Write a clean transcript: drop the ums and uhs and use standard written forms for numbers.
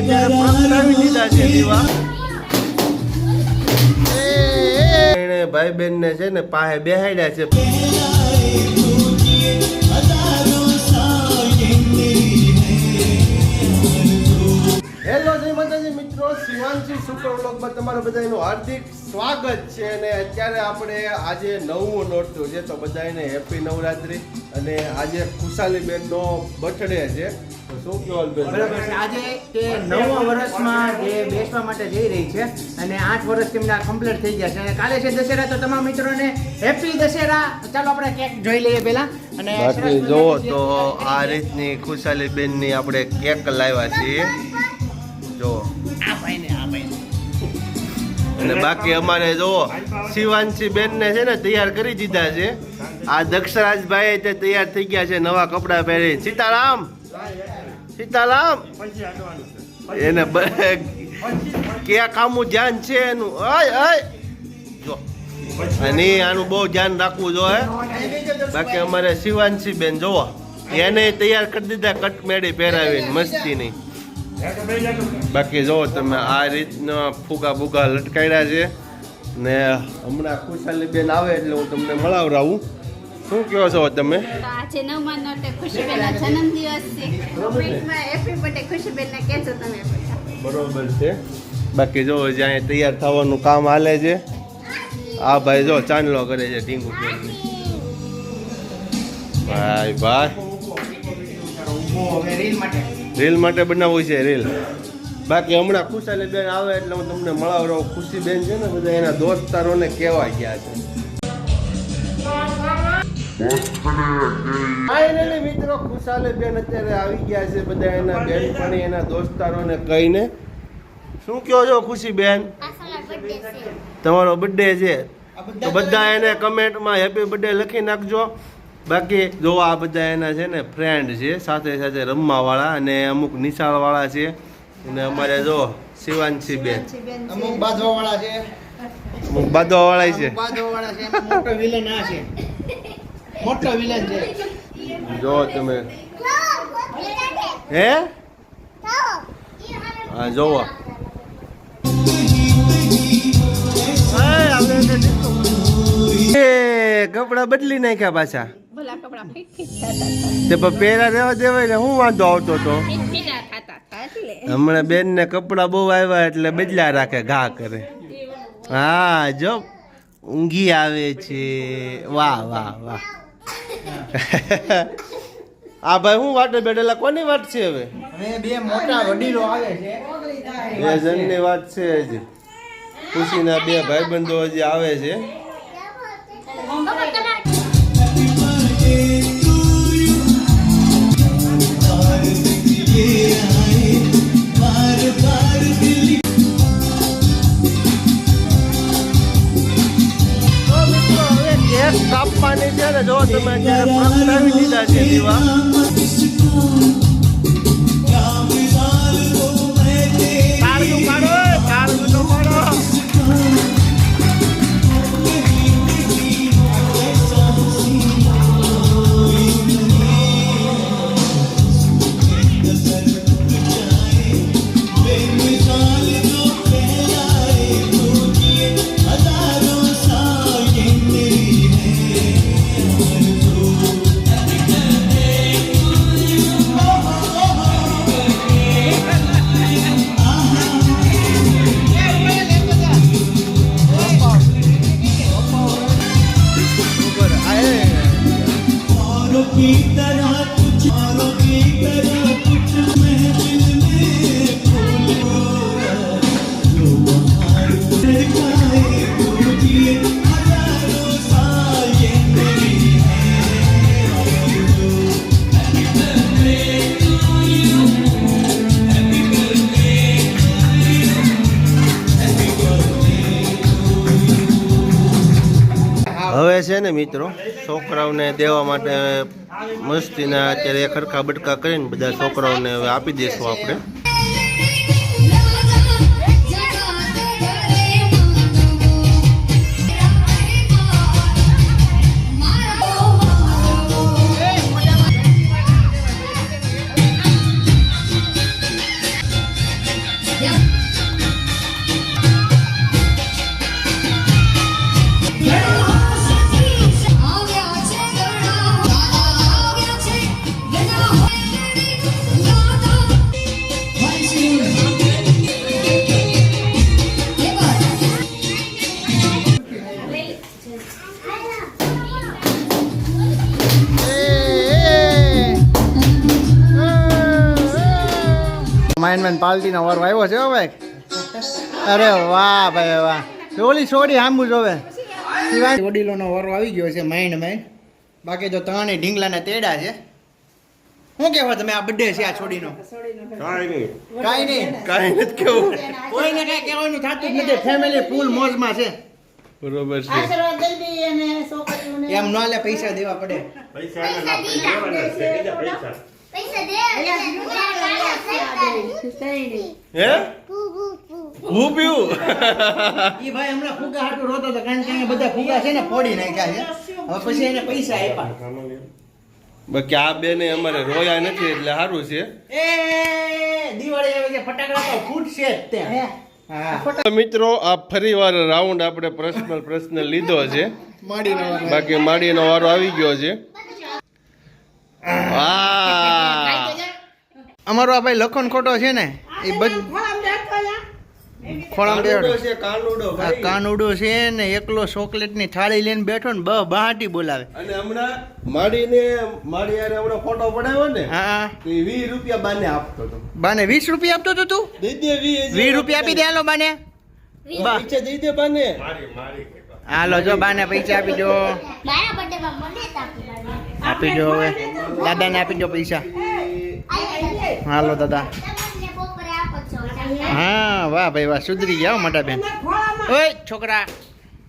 અત્યારે પ્રગટાવી દીધા છે દીવા. એને ભાઈ બેન ને છે ને પાસે બેહાડ્યા છે. હેલો જય માતાજી મિત્રો, શિવાંશી સુપર વ્લોગમાં તમારા બધાનું હાર્દિક સ્વાગત છે. અને અત્યારે આપણે આજે નવું નોરતું છે, તો બધાને હેપી નવરાત્રી. અને આજે ખુશાલીબેનનો બર્થડે છે, તો શું કહેવાનું બેન? બરાબર છે. આજે તે નવા વર્ષમાં જે બેસવા માટે જઈ રહી છે અને 8 વર્ષ તેમના કમ્પ્લીટ થઈ ગયા છે અને કાલે છે દશેરા. તો તમામ મિત્રોને હેપી દશેરા. ચાલો આપણે કેક જોઈ લઈએ પહેલા. અને બાકી જોવો તો આ રીતની ખુશાલીબેનની આપણે કેક લાવ્યા છીએ. જો અને બાકી અમારે જોવો શિવાંશી બેન ને છે ને તૈયાર કરી દીધા છે. આ દક્ષરાજભાઈ તે તૈયાર થઈ ગયા છે નવા કપડા પહેરી. સીતારામ સીતારામ. એને ક્યાં કામનું ધ્યાન છે એનું. જો અને આનું બહુ ધ્યાન રાખવું જોઈએ. બાકી અમારે શિવાંશી બેન જોવો એને તૈયાર કરી દીધા કટ મેળી પહેરાવીને મસ્તી નહીં. બાકી જો તમે આ રીતના ફુગા બુગા લટકાડ્યા છે ને હમણાં ખુશાલીબેન આવે એટલે હું તમને મળાવરાવું. શું કહો છો તમે? આજે 9મા નોરતે ખુશીબેનનો જન્મદિવસ છે. કોમેન્ટમાં હેપી બર્થડે ખુશીબેનને કહેજો તમે. બરોબર છે. બાકી જો જ્યાં તૈયાર થવાનું કામ હાલે છે. આ ભાઈ જો ચાંદલો કરે છે ટીંગુ ટીંગુ. ભાઈ ભાઈ રીલ માટે બનાવવું છે રીલ. બાકી હમણાં ખુશાલીબેન આવે એટલે હું તમને મળાવરાવું. ખુશીબેન છે ને બધા એના દોસ્તારોને કહેવા ગયા છે. ફાઇનલી મિત્રો ખુશાલીબેન અત્યારે આવી ગયા છે બધા એના બેનપણી એના દોસ્તારોને કહીને. શું કહો છો ખુશીબેન? તમારો બર્થડે છે તો બધા એને કમેન્ટમાં હેપી બર્થડે લખી નાખજો. બાકી જો આ બધા એના છે ને ફ્રેન્ડ છે સાથે સાથે રમવાવાળા અને અમુક નિશાળવાળા છે. અને અમારે જો શિવાંશી બેન અમુક બાંધવાવાળા છે, અમુક બાંધવાવાળા છે. બાંધવાવાળા છે. મોટો વિલન આ છે, મોટો વિલન છે. જો તમે હે હા જોવો કપડા બદલી નાખ્યા પાછા. ભલા કપડા ફિટ થતા તે પહેરા રહેવા દેવાય ને હું વાંધો આવતો હતો. ફિટા થતા એટલે હમણાં બેન ને કપડા બહુ આવ્યા એટલે બદલા રાખે ઘા કરે. હા જો ઊંઘી આવે છે. વાહ વાહ વાહ. આ ભાઈ હું વાટે બેઠેલા કોની વાત છે હવે? બે મોટા વડીલો આવે છે. બે જણની વાત છે હજી. ખુશીના બે ભાઈબંધો હજી આવે છે. કાપવાની છે ને જો તમે અત્યારે પ્રગટાવી દીધા છે દીવા. તાળું પાડો તાળું તો પાડો. હવે છે ને મિત્રો છોકરાઓને દેવા માટે મસ્તીના અત્યારે ખરખા બટકા કરીને બધા છોકરાઓને હવે આપી દઈશું આપણે. માઇનમેન પાર્ટીનો વારો આવ્યો છે હો ભાઈ. અરે વાહ ભાઈ વાહ. ઓલી સોડી આંબુ જોવે. વડીલોનો વારો આવી ગયો છે માઇન્ડ. બાકી તો ત્રણેય ઢીંગલાને તેડા છે. શું કહેવા તમે આ બર્થડે છે આ છોડીનો? કાંઈ નહીં. કાંઈ નથી કેવું. કોઈને કાંઈ કહેવાનું થતું જ નથી. ફેમિલી ફૂલ મોજમાં છે. બરોબર છે. એમ ન લે પૈસા દેવા પડે. હે હું પીવું. ઈ ભાઈ હમણાં ફુગા હાટું રોતો હતો કારણ કે અહીંયા બધા ફુગા છે ને ફોડી નાખ્યા છે. હવે પછી એને પૈસા આપ્યા. બાકી આ બેને અમારે રોયા નથી એટલે સારું છે. એ દિવાળી આવે છે ફટાકડા તો ફૂટશે જ તે. હા તો મિત્રો આ ફરીવાર રાઉન્ડ આપણે પર્સનલ લીધો છે. માડીનો વારો. બાકી માડીનો વારો આવી ગયો છે. વાહ અમારો આ ભાઈ લખન ખોટો છે ને એ બધું ખોળામ બેઠો છે. કાનુડો આ ભાઈ. કાનુડો છે ને એકલો ચોકલેટ ની થાળી લઈને બેઠો ને બહાટી બોલાવે. અને હમણાં માડી યાર હમણાં ફોટો પડાવ્યો ને હા તો એ 20 રૂપિયા બાને આપતો હતો. બાને 20 રૂપિયા આપતો તો તું? દઈ દે 20 રૂપિયા આપી દે હાલો બાને. બા પૈસા દઈ દે બાને. હાલો જો બાને પૈસા આપી દો. આપી દો હવે દાદાને આપી દો પૈસા. હાલો દાદા. હા વાહ ભાઈ વાહ સુધરી ગયા હો મોટા બેન. ઓય છોકરા